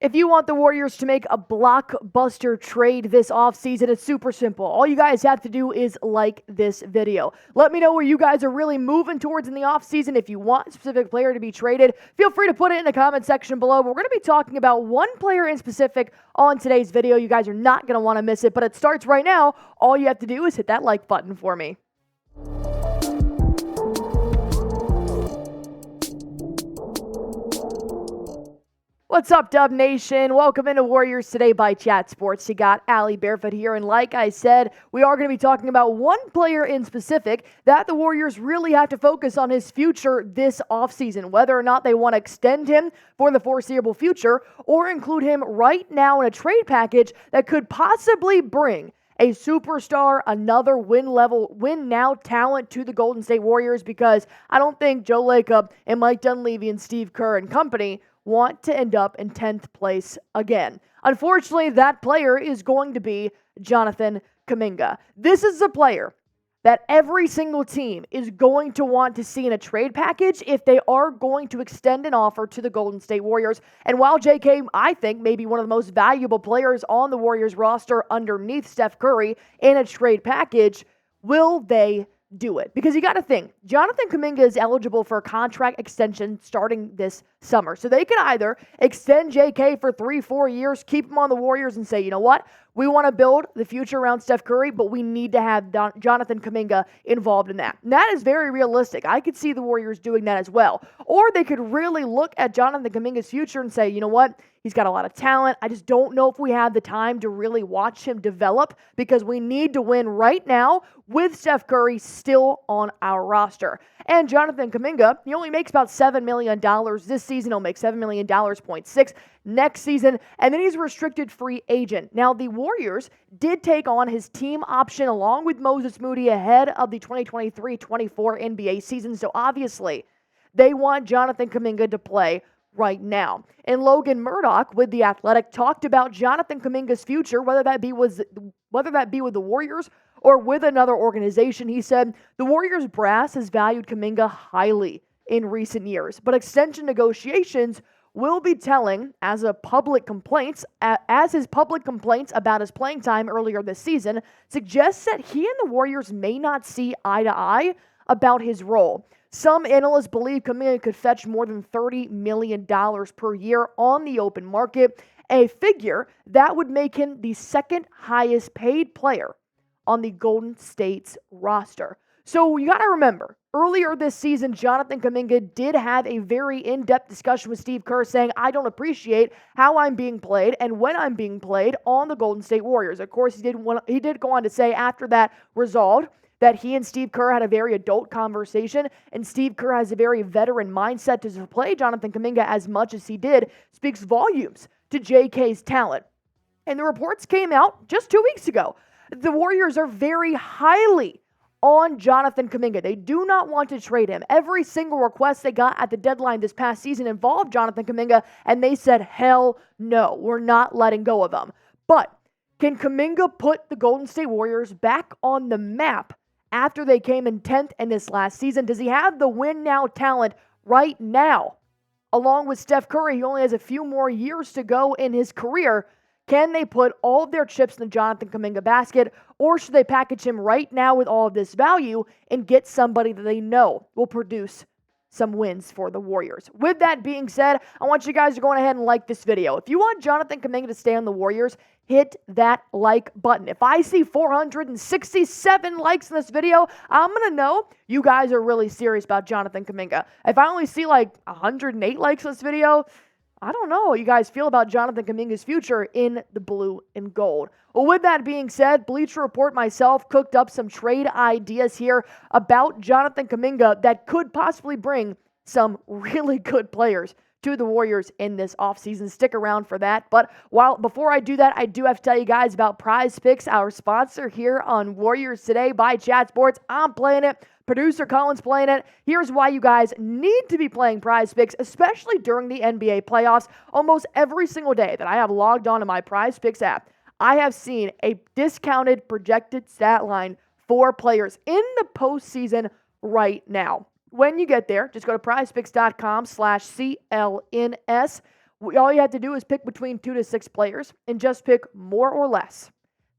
If you want the Warriors to make a blockbuster trade this offseason, it's super simple. All you guys have to do is like this video. Let me know where you guys are really moving towards in the offseason. If you want a specific player to be traded, feel free to put it in the comment section below. But we're going to be talking about one player in specific on today's video. You guys are not going to want to miss it, but it starts right now. All you have to do is hit that like button for me. What's up, Dub Nation? Welcome into Warriors Today by Chat Sports. You got Allie Barefoot here, and like I said, we are going to be talking about one player in specific that the Warriors really have to focus on his future this offseason, whether or not they want to extend him for the foreseeable future or include him right now in a trade package that could possibly bring a superstar, another win now talent to the Golden State Warriors, because I don't think Joe Lacob and Mike Dunleavy and Steve Kerr and company want to end up in 10th place again. Unfortunately, that player is going to be Jonathan Kuminga. This is a player that every single team is going to want to see in a trade package if they are going to extend an offer to the Golden State Warriors. And while JK, I think, may be one of the most valuable players on the Warriors roster underneath Steph Curry in a trade package, will they do it? Because you got to think, Jonathan Kuminga is eligible for a contract extension starting this summer. So they could either extend JK for 3-4 years, keep him on the Warriors and say, you know what? We want to build the future around Steph Curry, but we need to have Jonathan Kuminga involved in that. And that is very realistic. I could see the Warriors doing that as well. Or they could really look at Jonathan Kuminga's future and say, you know what? He's got a lot of talent. I just don't know if we have the time to really watch him develop, because we need to win right now with Steph Curry still on our roster. And Jonathan Kuminga, he only makes about $7 million this season. He'll make $7 million, 0.6 next season, and then he's a restricted free agent. Now, the Warriors did take on his team option along with Moses Moody ahead of the 2023-24 NBA season, so obviously they want Jonathan Kuminga to play right now. And Logan Murdock with The Athletic talked about Jonathan Kuminga's future, whether that be with the Warriors or with another organization. He said, the Warriors brass has valued Kuminga highly in recent years, but extension negotiations will be telling as his public complaints about his playing time earlier this season suggests that he and the Warriors may not see eye to eye about his role. Some analysts believe Kuminga could fetch more than $30 million per year on the open market, a figure that would make him the second highest paid player on the Golden State's roster. So you got to remember, earlier this season, Jonathan Kuminga did have a very in-depth discussion with Steve Kerr saying, I don't appreciate how I'm being played and when I'm being played on the Golden State Warriors. Of course, he did go on to say after that resolved that he and Steve Kerr had a very adult conversation, and Steve Kerr has a very veteran mindset to play Jonathan Kuminga as much as he did, speaks volumes to JK's talent. And the reports came out just 2 weeks ago. The Warriors are very highly on Jonathan Kuminga. They do not want to trade him. Every single request they got at the deadline this past season involved Jonathan Kuminga, and they said, hell no, we're not letting go of him. But can Kuminga put the Golden State Warriors back on the map after they came in 10th in this last season? Does he have the win now talent right now? Along with Steph Curry, he only has a few more years to go in his career. Can they put all of their chips in the Jonathan Kuminga basket, or should they package him right now with all of this value and get somebody that they know will produce some wins for the Warriors? With that being said, I want you guys to go ahead and like this video. If you want Jonathan Kuminga to stay on the Warriors, hit that like button. If I see 467 likes in this video, I'm going to know you guys are really serious about Jonathan Kuminga. If I only see like 108 likes in this video, I don't know how you guys feel about Jonathan Kuminga's future in the blue and gold. Well, with that being said, Bleacher Report myself cooked up some trade ideas here about Jonathan Kuminga that could possibly bring some really good players to the Warriors in this offseason. Stick around for that. But before I do that, I do have to tell you guys about Prize Picks, our sponsor here on Warriors Today by Chat Sports. I'm playing it. Producer Colin's playing it. Here's why you guys need to be playing Prize Picks, especially during the NBA playoffs. Almost every single day that I have logged on to my Prize Picks app, I have seen a discounted projected stat line for players in the postseason right now. When you get there, just go to prizepicks.com/CLNS. All you have to do is pick between 2 to 6 players and just pick more or less.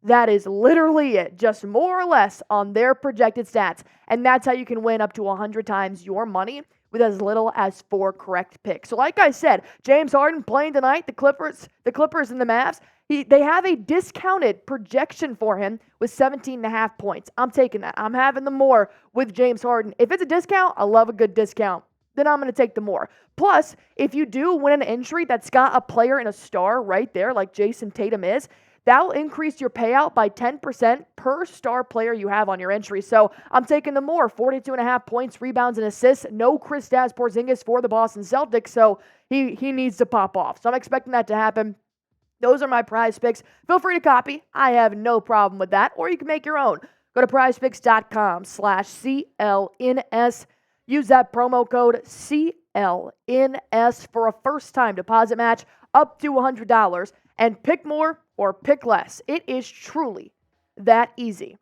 That is literally it, just more or less on their projected stats. And that's how you can win up to 100 times your money with as little as 4 correct picks. So like I said, James Harden playing tonight, the Clippers and the Mavs, they have a discounted projection for him with 17.5 points. I'm taking that. I'm having the more with James Harden. If it's a discount, I love a good discount. Then I'm going to take the more. Plus, if you do win an entry that's got a player and a star right there, like Jason Tatum is, that will increase your payout by 10% per star player you have on your entry. So I'm taking the more, 42.5 points, rebounds, and assists. No Kristaps Porzingis for the Boston Celtics, so he needs to pop off. So I'm expecting that to happen. Those are my prize picks. Feel free to copy. I have no problem with that. Or you can make your own. Go to prizepicks.com/CLNS. Use that promo code CLNS for a first-time deposit match up to $100. And pick more or pick less. It is truly that easy.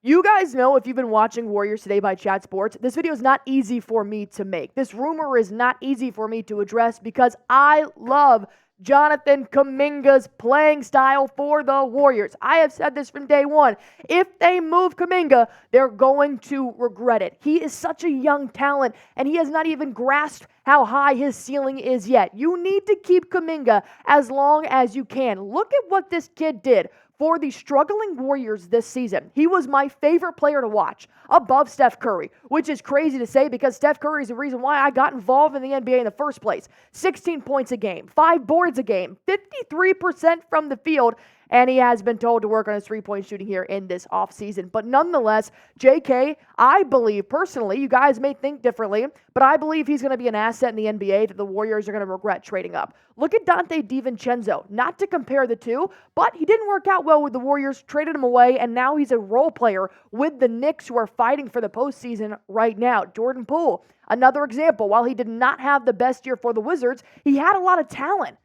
You guys know, if you've been watching Warriors Today by Chat Sports, this video is not easy for me to make. This rumor is not easy for me to address because I love Jonathan Kuminga's playing style for the Warriors. I have said this from day one. If they move Kuminga, they're going to regret it. He is such a young talent, and he has not even grasped how high his ceiling is yet. You need to keep Kuminga as long as you can. Look at what this kid did for the struggling Warriors this season. He was my favorite player to watch, above Steph Curry, which is crazy to say because Steph Curry is the reason why I got involved in the NBA in the first place. 16 points a game, 5 boards a game, 53% from the field, and he has been told to work on his three-point shooting here in this offseason. But nonetheless, JK, I believe personally, you guys may think differently, but I believe he's going to be an asset in the NBA that the Warriors are going to regret trading up. Look at Dante DiVincenzo. Not to compare the two, but he didn't work out well with the Warriors, traded him away, and now he's a role player with the Knicks, who are fighting for the postseason right now. Jordan Poole, another example. While he did not have the best year for the Wizards, he had a lot of talent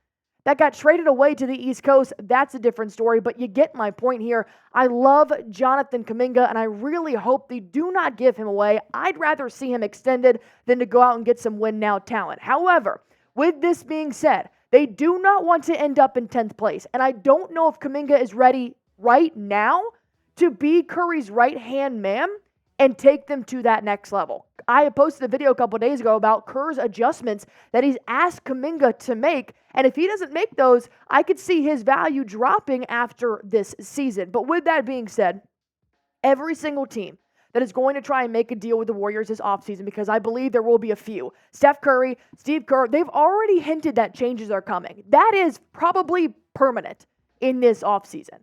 that got traded away to the East Coast. That's a different story, but you get my point here. I love Jonathan Kuminga, and I really hope they do not give him away. I'd rather see him extended than to go out and get some win-now talent. However, with this being said, they do not want to end up in 10th place, and I don't know if Kuminga is ready right now to be Curry's right-hand man and take them to that next level. I posted a video a couple days ago about Kerr's adjustments that he's asked Kuminga to make, and if he doesn't make those, I could see his value dropping after this season. But with that being said, every single team that is going to try and make a deal with the Warriors this offseason, because I believe there will be a few. Steph Curry, Steve Kerr, they've already hinted that changes are coming. That is probably permanent in this offseason.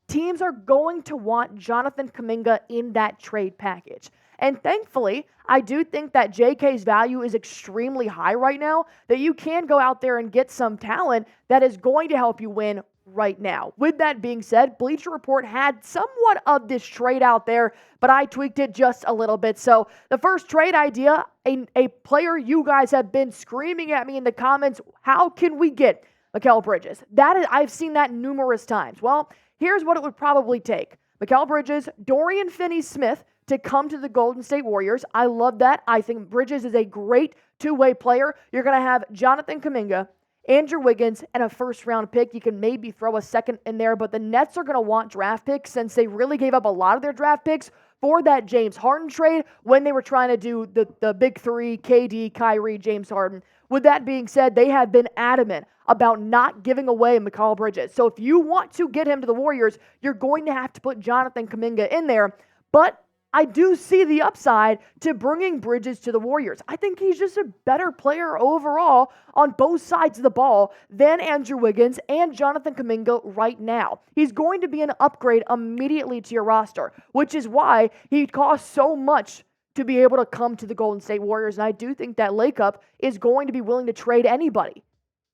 Teams are going to want Jonathan Kuminga in that trade package. And thankfully, I do think that JK's value is extremely high right now, that you can go out there and get some talent that is going to help you win right now. With that being said, Bleacher Report had somewhat of this trade out there, but I tweaked it just a little bit. So the first trade idea, a player you guys have been screaming at me in the comments, how can we get Mikal Bridges? I've seen that numerous times. Well, here's what it would probably take. Mikal Bridges, Dorian Finney-Smith to come to the Golden State Warriors. I love that. I think Bridges is a great two-way player. You're going to have Jonathan Kuminga, Andrew Wiggins, and a first-round pick. You can maybe throw a second in there, but the Nets are going to want draft picks since they really gave up a lot of their draft picks for that James Harden trade when they were trying to do the big three, KD, Kyrie, James Harden. With that being said, they have been adamant about not giving away Mikal Bridges. So if you want to get him to the Warriors, you're going to have to put Jonathan Kuminga in there. But I do see the upside to bringing Bridges to the Warriors. I think he's just a better player overall on both sides of the ball than Andrew Wiggins and Jonathan Kuminga right now. He's going to be an upgrade immediately to your roster, which is why he costs so much to be able to come to the Golden State Warriors. And I do think that Lake Up is going to be willing to trade anybody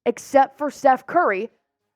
except for Steph Curry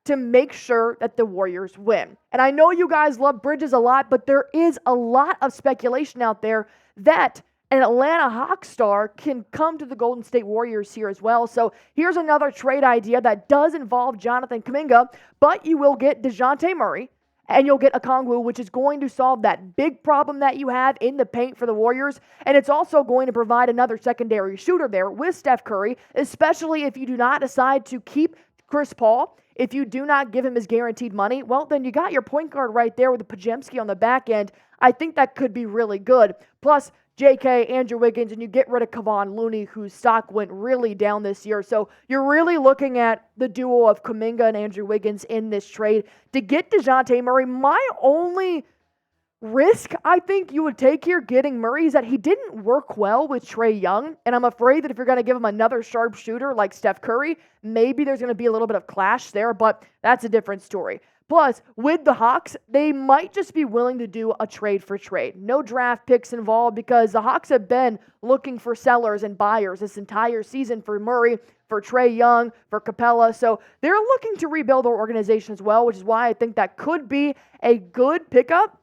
to make sure that the Warriors win. And I know you guys love Bridges a lot, but there is a lot of speculation out there that an Atlanta Hawks star can come to the Golden State Warriors here as well. So here's another trade idea that does involve Jonathan Kuminga, but you will get Dejounte Murray and you'll get Okongwu, which is going to solve that big problem that you have in the paint for the Warriors. And it's also going to provide another secondary shooter there with Steph Curry, especially if you do not decide to keep Chris Paul. If you do not give him his guaranteed money, well, then you got your point guard right there with the Pajemski on the back end. I think that could be really good. Plus, JK, Andrew Wiggins, and you get rid of Kevon Looney, whose stock went really down this year. So you're really looking at the duo of Kuminga and Andrew Wiggins in this trade. To get Dejounte Murray, my only risk I think you would take here getting Murray is that he didn't work well with Trae Young, and I'm afraid that if you're going to give him another sharp shooter like Steph Curry, maybe there's going to be a little bit of clash there, but that's a different story. Plus, with the Hawks, they might just be willing to do a trade for trade. No draft picks involved because the Hawks have been looking for sellers and buyers this entire season for Murray, for Trae Young, for Capella. So they're looking to rebuild their organization as well, which is why I think that could be a good pickup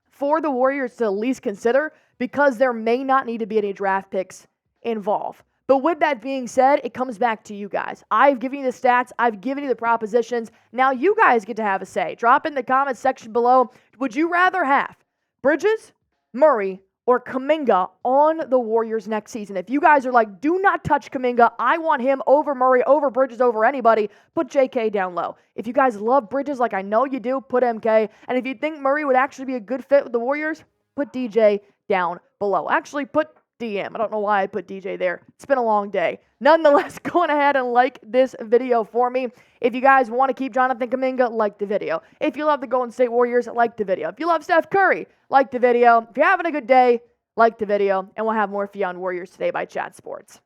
for the Warriors to at least consider because there may not need to be any draft picks involved. But with that being said, it comes back to you guys. I've given you the stats. I've given you the propositions. Now you guys get to have a say. Drop in the comments section below. Would you rather have Bridges, Murray, or Kuminga on the Warriors next season? If you guys are like, do not touch Kuminga, I want him over Murray, over Bridges, over anybody, put JK down low. If you guys love Bridges like I know you do, put MK. And if you think Murray would actually be a good fit with the Warriors, put DJ down below. Actually, put DM. I don't know why I put DJ there. It's been a long day. Nonetheless, go on ahead and like this video for me. If you guys want to keep Jonathan Kuminga, like the video. If you love the Golden State Warriors, like the video. If you love Steph Curry, like the video. If you're having a good day, like the video. And we'll have more for you on Warriors Today by Chat Sports.